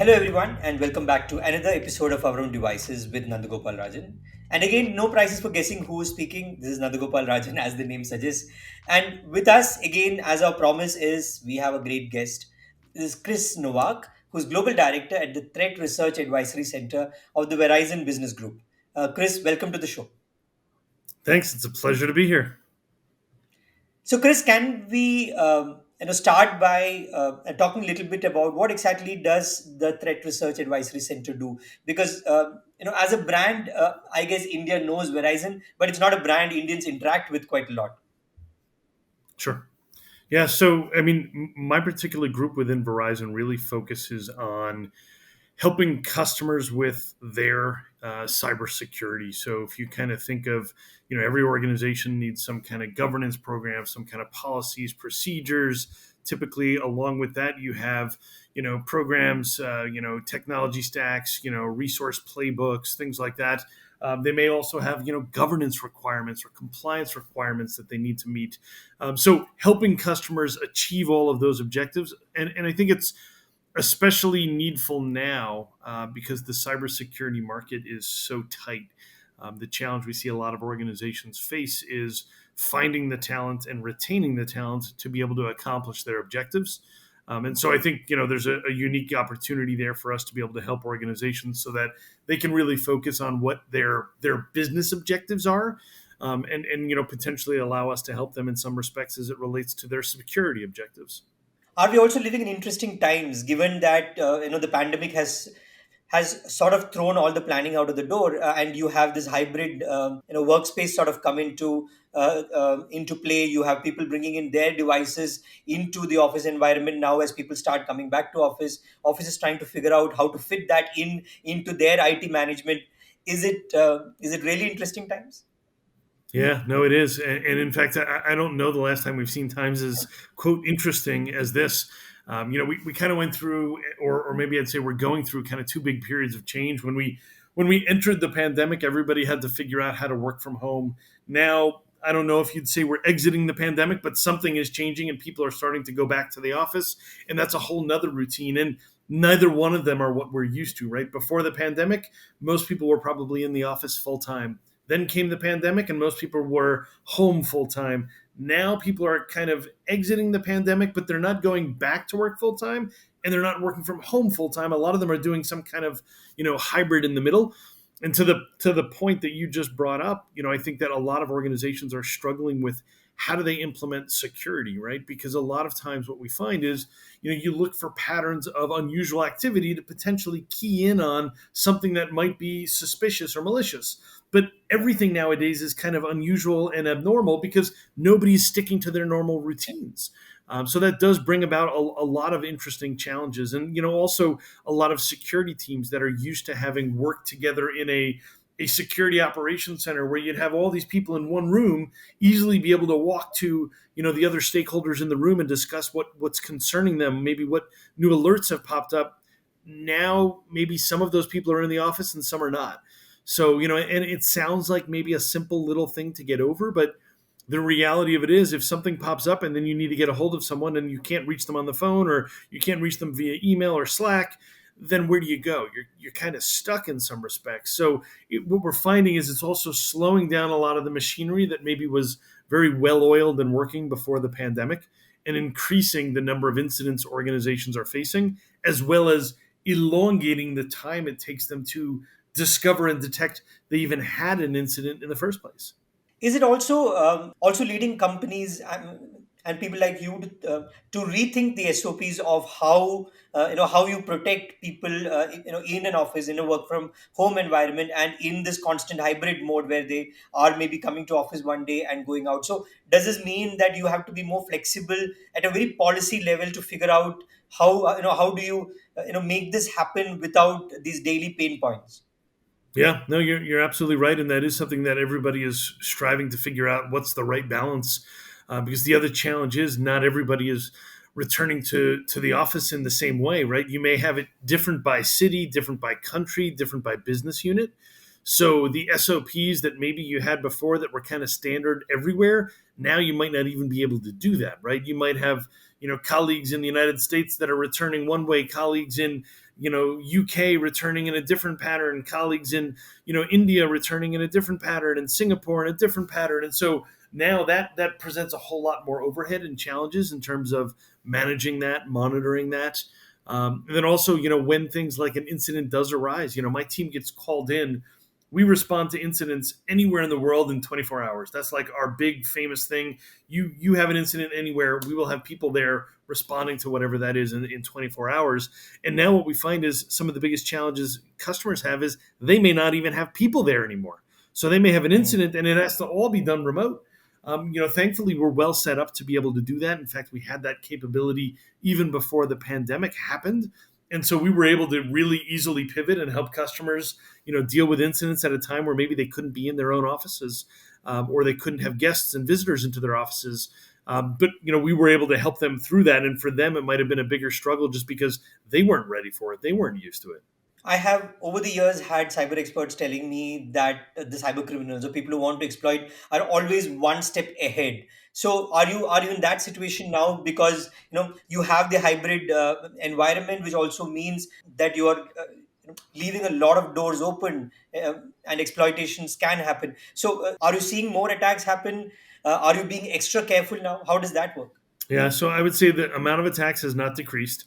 Hello, everyone, and welcome back to another episode of Our Own Devices with Nandagopal Rajan. And again, no prizes for guessing who is speaking. This is Nandagopal Rajan, as the name suggests. And with us, again, as our promise is, we have a great guest. This is Chris Novak, who's Global Director at the Threat Research Advisory Center of the Verizon Business Group. Chris, welcome to the show. Thanks. It's a pleasure to be here. So, Chris, can we start by talking a little bit about what exactly does the Threat Research Advisory Center do? Because as a brand, I guess India knows Verizon, but it's not a brand Indians interact with quite a lot. Sure. Yeah. So, my particular group within Verizon really focuses on helping customers with their cybersecurity. So, if you kind of think of, every organization needs some kind of governance program, some kind of policies, procedures. Typically, along with that, you have, programs, technology stacks, resource playbooks, things like that. They may also have, governance requirements or compliance requirements that they need to meet. So helping customers achieve all of those objectives, and I think it's especially needful now because the cybersecurity market is so tight. The challenge we see a lot of organizations face is finding the talent and retaining the talent to be able to accomplish their objectives. And so I think there's a unique opportunity there for us to be able to help organizations so that they can really focus on what their business objectives are, and potentially allow us to help them in some respects as it relates to their security objectives. Are we also living in interesting times, given that the pandemic has sort of thrown all the planning out of the door, and you have this hybrid workspace sort of come into play. You have people bringing in their devices into the office environment now as people start coming back to offices trying to figure out how to fit that into their IT management. Is it really interesting times? Yeah, no, it is. And in fact, I don't know the last time we've seen times as, quote, interesting as this. We kind of went through, or maybe I'd say we're going through kind of two big periods of change. When we entered the pandemic, everybody had to figure out how to work from home. Now, I don't know if you'd say we're exiting the pandemic, but something is changing and people are starting to go back to the office. And that's a whole nother routine. And neither one of them are what we're used to, right? Before the pandemic, most people were probably in the office full time. Then came the pandemic, and most people were home full time. Now people are kind of exiting the pandemic, but they're not going back to work full time, and they're not working from home full time. A lot of them are doing some kind of hybrid in the middle. And to the point that you just brought up, I think that a lot of organizations are struggling with how do they implement security, right? Because a lot of times what we find is, you look for patterns of unusual activity to potentially key in on something that might be suspicious or malicious. But everything nowadays is kind of unusual and abnormal because nobody's sticking to their normal routines. So that does bring about a lot of interesting challenges, and also a lot of security teams that are used to having worked together in a security operations center where you'd have all these people in one room easily be able to walk to the other stakeholders in the room and discuss what's concerning them, maybe what new alerts have popped up. Now maybe some of those people are in the office and some are not. So and it sounds like maybe a simple little thing to get over, but the reality of it is, if something pops up and then you need to get a hold of someone and you can't reach them on the phone, or you can't reach them via email or Slack, then where do you go? You're kind of stuck in some respects. So what we're finding is it's also slowing down a lot of the machinery that maybe was very well oiled and working before the pandemic, and increasing the number of incidents organizations are facing, as well as elongating the time it takes them to discover and detect they even had an incident in the first place. Is it also leading companies and people like you to rethink the SOPs of how you protect people in an office, in a work from home environment, and in this constant hybrid mode where they are maybe coming to office one day and going out? So does this mean that you have to be more flexible at a very policy level to figure out how do you make this happen without these daily pain points? Yeah, no, you're absolutely right, and that is something that everybody is striving to figure out what's the right balance. Because the other challenge is not everybody is returning to the office in the same way, right? You may have it different by city, different by country, different by business unit. So the SOPs that maybe you had before that were kind of standard everywhere, now you might not even be able to do that, right? You might have colleagues in the United States that are returning one way, colleagues in UK returning in a different pattern, colleagues in India returning in a different pattern, and Singapore in a different pattern. And so now that presents a whole lot more overhead and challenges in terms of managing that, monitoring that. And then also, when things like an incident does arise, my team gets called in. We respond to incidents anywhere in the world in 24 hours. That's like our big famous thing. You have an incident anywhere, we will have people there responding to whatever that is in 24 hours. And now what we find is some of the biggest challenges customers have is they may not even have people there anymore. So they may have an Mm. incident and it has to all be done remote. Thankfully, we're well set up to be able to do that. In fact, we had that capability even before the pandemic happened. And so we were able to really easily pivot and help customers, deal with incidents at a time where maybe they couldn't be in their own offices, or they couldn't have guests and visitors into their offices. But we were able to help them through that. And for them, it might have been a bigger struggle just because they weren't ready for it. They weren't used to it. I have over the years had cyber experts telling me that the cyber criminals or people who want to exploit are always one step ahead. So are you in that situation now because you have the hybrid environment, which also means that you are leaving a lot of doors open, and exploitations can happen. So are you seeing more attacks happen? Are you being extra careful now? How does that work? Yeah, so I would say the amount of attacks has not decreased.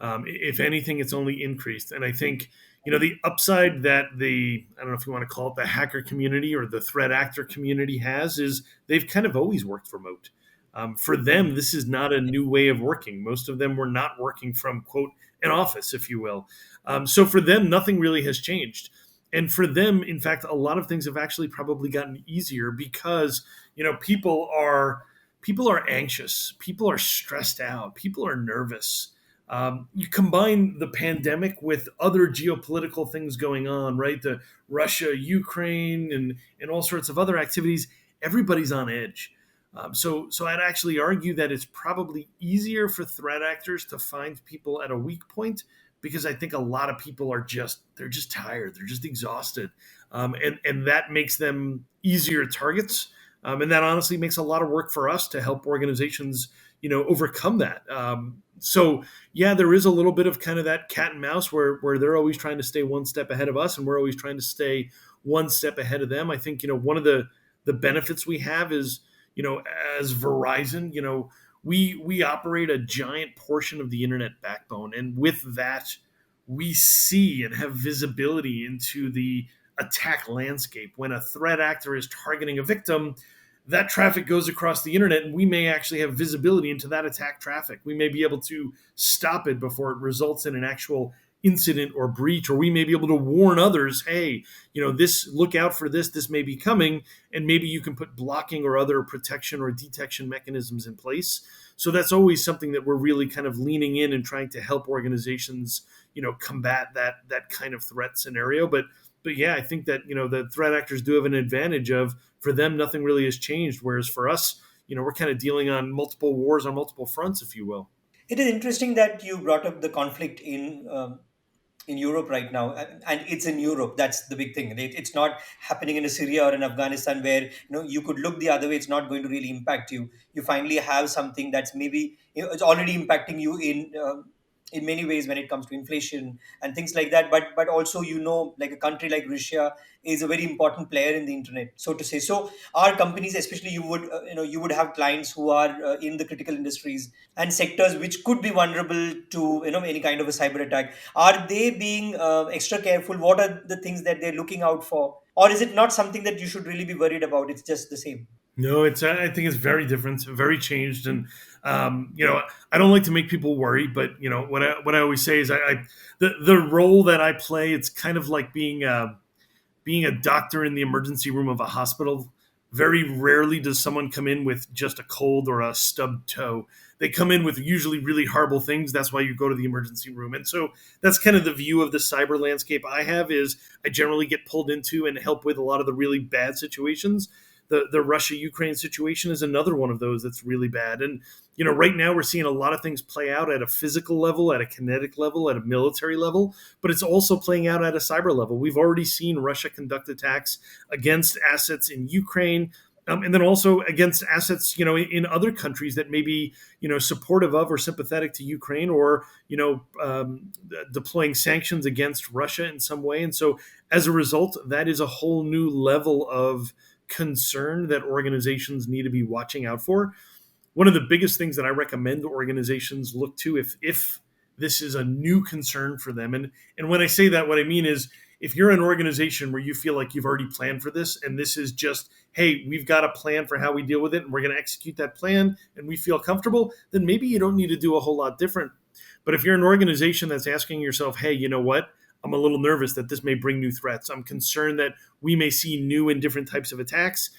If anything, it's only increased. And I think, the upside that I don't know if you want to call it the hacker community or the threat actor community has is they've kind of always worked remote. For them, this is not a new way of working. Most of them were not working from, quote, an office, if you will. So for them, nothing really has changed. And for them, in fact, a lot of things have actually probably gotten easier because, people are anxious, people are stressed out, people are nervous. You combine the pandemic with other geopolitical things going on, right? The Russia, Ukraine, and all sorts of other activities. Everybody's on edge. So I'd actually argue that it's probably easier for threat actors to find people at a weak point because I think a lot of people they're just tired, they're just exhausted, and that makes them easier targets. And that honestly makes a lot of work for us to help organizations, overcome that. So yeah, there is a little bit of kind of that cat and mouse where they're always trying to stay one step ahead of us, and we're always trying to stay one step ahead of them. I think one of the benefits we have is as Verizon, we operate a giant portion of the internet backbone, and with that, we see and have visibility into the attack landscape. When a threat actor is targeting a victim, that traffic goes across the internet, and we may actually have visibility into that attack traffic. We may be able to stop it before it results in an actual incident or breach, or we may be able to warn others, hey, look out for this may be coming, and maybe you can put blocking or other protection or detection mechanisms in place. So that's always something that we're really kind of leaning in and trying to help organizations, combat that kind of threat scenario. But yeah, I think that the threat actors do have an advantage of, for them nothing really has changed, whereas for us, we're kind of dealing on multiple wars on multiple fronts, if you will. It is interesting that you brought up the conflict in Europe right now, and it's in Europe. That's the big thing. It's not happening in a Syria or in Afghanistan where you could look the other way. It's not going to really impact you. You finally have something that's maybe it's already impacting you in many ways when it comes to inflation and things like that. But also like a country like Russia is a very important player in the internet, so to say. So our companies, especially, you would have clients who are in the critical industries and sectors which could be vulnerable to any kind of a cyber attack. Are they being extra careful? What are the things that they're looking out for, or is it not something that you should really be worried about? It's just the same. No, I think it's very different, very changed, and I don't like to make people worry, but what I always say is the role that I play, it's kind of like being a doctor in the emergency room of a hospital. Very rarely does someone come in with just a cold or a stubbed toe. They come in with usually really horrible things. That's why you go to the emergency room. And so that's kind of the view of the cyber landscape I have, is I generally get pulled into and help with a lot of the really bad situations. The Russia Ukraine situation is another one of those that's really bad. And right now we're seeing a lot of things play out at a physical level, at a kinetic level, at a military level, but it's also playing out at a cyber level. We've already seen Russia conduct attacks against assets in Ukraine, and then also against assets, in other countries that may be, supportive of or sympathetic to Ukraine, or deploying sanctions against Russia in some way. And so, as a result, that is a whole new level of concern that organizations need to be watching out for. One of the biggest things that I recommend organizations look to, if this is a new concern for them, and when I say that, what I mean is, if you're an organization where you feel like you've already planned for this, and this is just, hey, we've got a plan for how we deal with it, and we're going to execute that plan, and we feel comfortable, then maybe you don't need to do a whole lot different. But if you're an organization that's asking yourself, hey, you know what, I'm a little nervous that this may bring new threats, I'm concerned that we may see new and different types of attacks,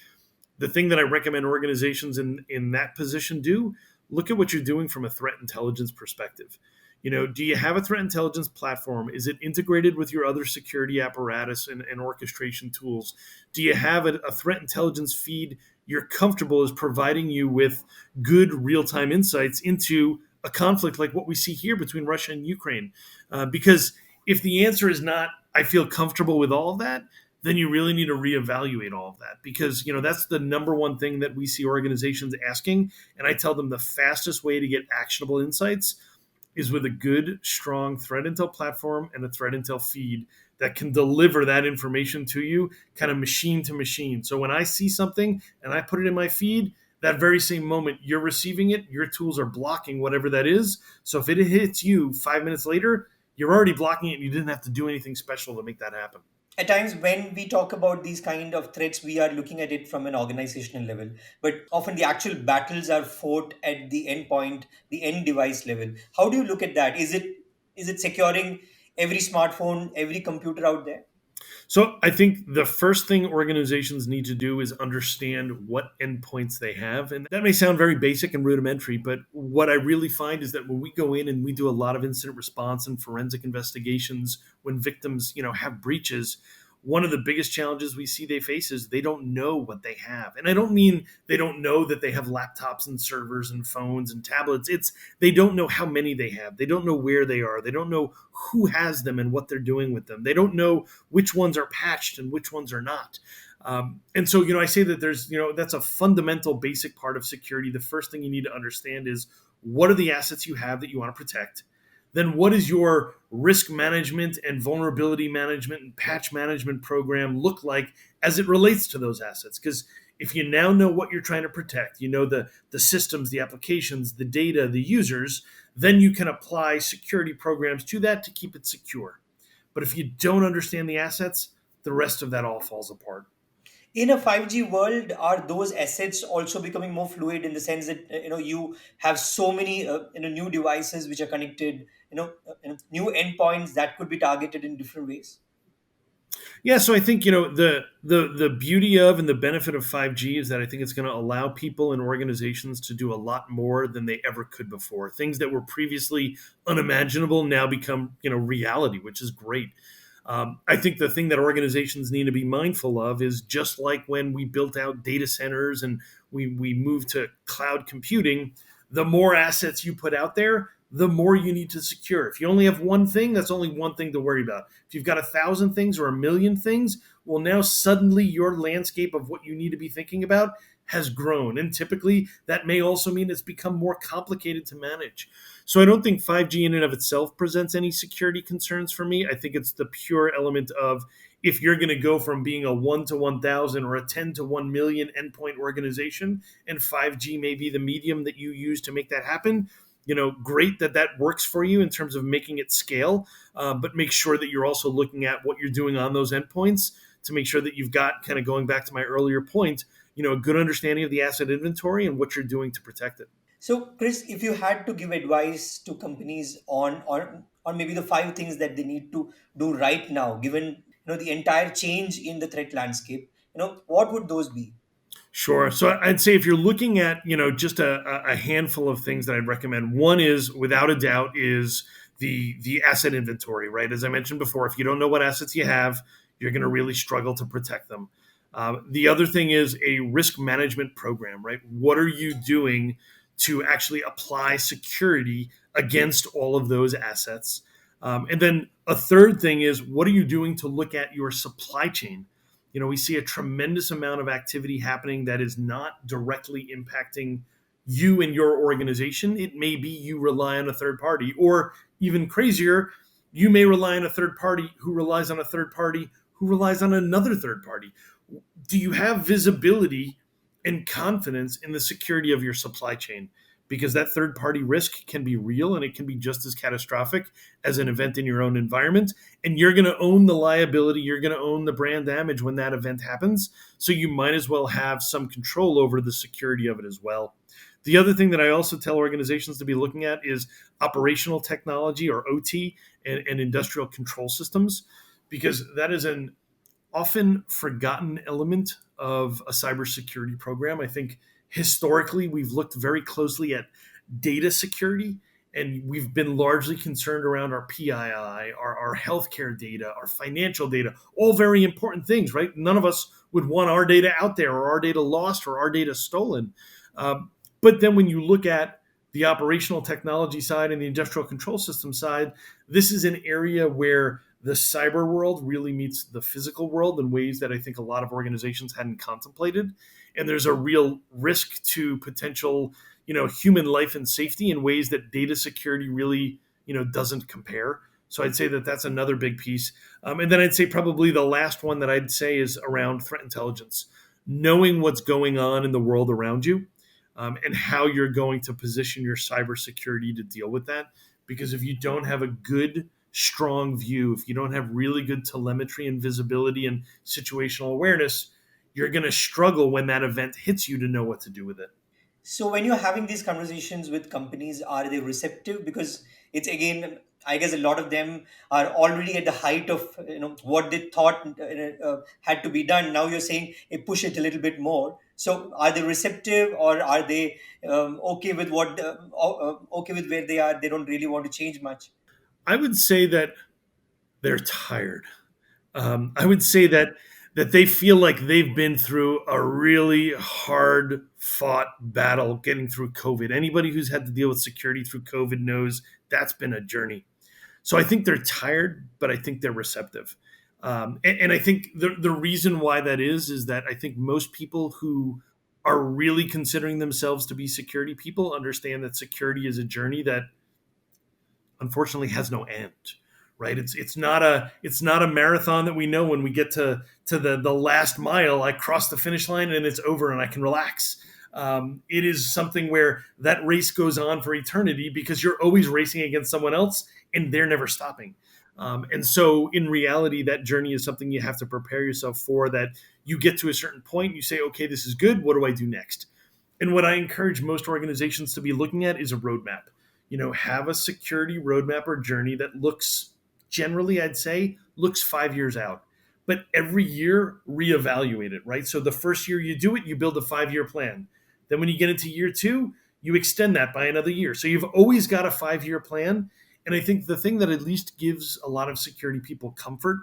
the thing that I recommend organizations in that position do, look at what you're doing from a threat intelligence perspective. Do you have a threat intelligence platform? Is it integrated with your other security apparatus and orchestration tools? Do you have a threat intelligence feed you're comfortable is providing you with good real-time insights into a conflict like what we see here between Russia and Ukraine? Because if the answer is not, I feel comfortable with all of that, then you really need to reevaluate all of that, because that's the number one thing that we see organizations asking. And I tell them the fastest way to get actionable insights is with a good, strong threat intel platform and a threat intel feed that can deliver that information to you kind of machine to machine. So when I see something and I put it in my feed, that very same moment you're receiving it, your tools are blocking whatever that is. So if it hits you 5 minutes later, you're already blocking it and you didn't have to do anything special to make that happen. At times when we talk about these kind of threats, we are looking at it from an organizational level, but often the actual battles are fought at the end point, the end device level. How do you look at that? Is it securing every smartphone, every computer out there? So I think the first thing organizations need to do is understand what endpoints they have. And that may sound very basic and rudimentary, but what I really find is that when we go in and we do a lot of incident response and forensic investigations, when victims, have breaches, one of the biggest challenges we see they face is they don't know what they have. And I don't mean they don't know that they have laptops and servers and phones and tablets. It's they don't know how many they have. They don't know where they are. They don't know who has them and what they're doing with them. They don't know which ones are patched and which ones are not. And so, I say that there's, that's a fundamental basic part of security. The first thing you need to understand is, what are the assets you have that you want to protect? Then what is your risk management and vulnerability management and patch management program look like as it relates to those assets? Because if you now know what you're trying to protect, the systems, the applications, the data, the users, then you can apply security programs to that to keep it secure. But if you don't understand the assets, the rest of that all falls apart. In a 5G world, are those assets also becoming more fluid, in the sense that you have so many new devices which are connected, new endpoints that could be targeted in different ways? Yeah, so I think the beauty of and the benefit of 5G is that I think it's going to allow people and organizations to do a lot more than they ever could before. Things that were previously unimaginable now become reality, which is great. I think the thing that organizations need to be mindful of is, just like when we built out data centers and we moved to cloud computing, the more assets you put out there, the more you need to secure. If you only have one thing, that's only one thing to worry about. If you've got 1,000 things or 1,000,000 things, well, now suddenly your landscape of what you need to be thinking about has grown. And typically that may also mean it's become more complicated to manage. So I don't think 5G in and of itself presents any security concerns for me. I think it's the pure element of, if you're going to go from being a 1 to 1,000 or a 10 to 1,000,000 endpoint organization, and 5G may be the medium that you use to make that happen, great that that works for you in terms of making it scale, but make sure that you're also looking at what you're doing on those endpoints to make sure that you've got, kind of going back to my earlier point, a good understanding of the asset inventory and what you're doing to protect it. So, Chris, if you had to give advice to companies on maybe the five things that they need to do right now, given the entire change in the threat landscape, what would those be? Sure. So I'd say, if you're looking at, just a handful of things that I'd recommend, one is, without a doubt, is the asset inventory, right? As I mentioned before, if you don't know what assets you have, you're going to really struggle to protect them. The other thing is a risk management program, right? What are you doing to actually apply security against all of those assets? And then a third thing is, what are you doing to look at your supply chain? We see a tremendous amount of activity happening that is not directly impacting you and your organization. It may be you rely on a third party, or even crazier, you may rely on a third party who relies on a third party who relies on another third party. Do you have visibility and confidence in the security of your supply chain? Because that third party risk can be real and it can be just as catastrophic as an event in your own environment. And you're going to own the liability, you're going to own the brand damage when that event happens. So you might as well have some control over the security of it as well. The other thing that I also tell organizations to be looking at is operational technology, or OT, and industrial control systems, because that is an often forgotten element of a cybersecurity program. I think historically we've looked very closely at data security, and we've been largely concerned around our PII, our healthcare data, our financial data, all very important things, right? None of us would want our data out there, or our data lost, or our data stolen. But then when you look at the operational technology side and the industrial control system side, this is an area where the cyber world really meets the physical world in ways that I think a lot of organizations hadn't contemplated. And there's a real risk to potential, human life and safety in ways that data security really, doesn't compare. So I'd say that that's another big piece. And then I'd say probably the last one that I'd say is around threat intelligence, knowing what's going on in the world around you, and how you're going to position your cybersecurity to deal with that. Because if you don't have a good, strong view, if you don't have really good telemetry and visibility and situational awareness, you're going to struggle when that event hits you to know what to do with it. So when you're having these conversations with companies, are they receptive? Because it's again, I guess a lot of them are already at the height of what they thought had to be done. Now you're saying, hey, push it a little bit more. So are they receptive, or are they okay with okay with where they are? They don't really want to change much. I would say that they're tired. I would say that they feel like they've been through a really hard fought battle getting through COVID. Anybody who's had to deal with security through COVID knows that's been a journey. So I think they're tired, but I think they're receptive. And I think the reason why that is that I think most people who are really considering themselves to be security people understand that security is a journey that unfortunately has no end, right? It's not a marathon that we know when we get to the last mile, I cross the finish line and it's over and I can relax. It is something where that race goes on for eternity, because you're always racing against someone else and they're never stopping. And so in reality, that journey is something you have to prepare yourself for, that you get to a certain point, you say, okay, this is good. What do I do next? And what I encourage most organizations to be looking at is a roadmap. Have a security roadmap or journey that looks, generally, I'd say, looks 5 years out. But every year, reevaluate it, right? So the first year you do it, you build a 5 year plan. Then when you get into year two, you extend that by another year. So you've always got a 5 year plan. And I think the thing that at least gives a lot of security people comfort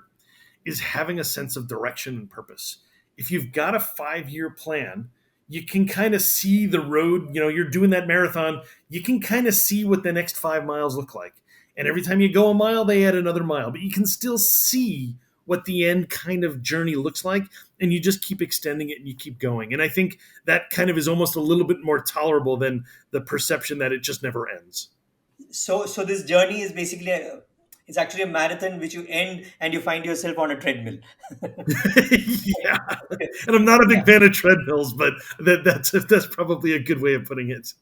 is having a sense of direction and purpose. If you've got a 5 year plan, you can kind of see the road. You're doing that marathon, you can kind of see what the next 5 miles look like. And every time you go a mile, they add another mile, but you can still see what the end kind of journey looks like. And you just keep extending it and you keep going. And I think that kind of is almost a little bit more tolerable than the perception that it just never ends. So this journey is basically it's actually a marathon which you end and you find yourself on a treadmill. Yeah. And I'm not a big Yeah. fan of treadmills, but that's probably a good way of putting it.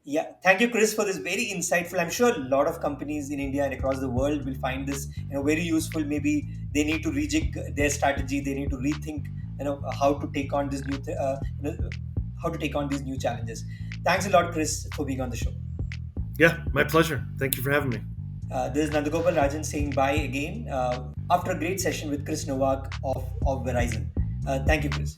Yeah, thank you, Chris, for this very insightful. I'm sure a lot of companies in India and across the world will find this, very useful. Maybe they need to rejig their strategy. They need to rethink, how to take on this how to take on these new challenges. Thanks a lot, Chris, for being on the show. Yeah, my pleasure. Thank you for having me. This is Nandagopal Rajan saying bye again after a great session with Chris Novak of Verizon. Thank you, Chris.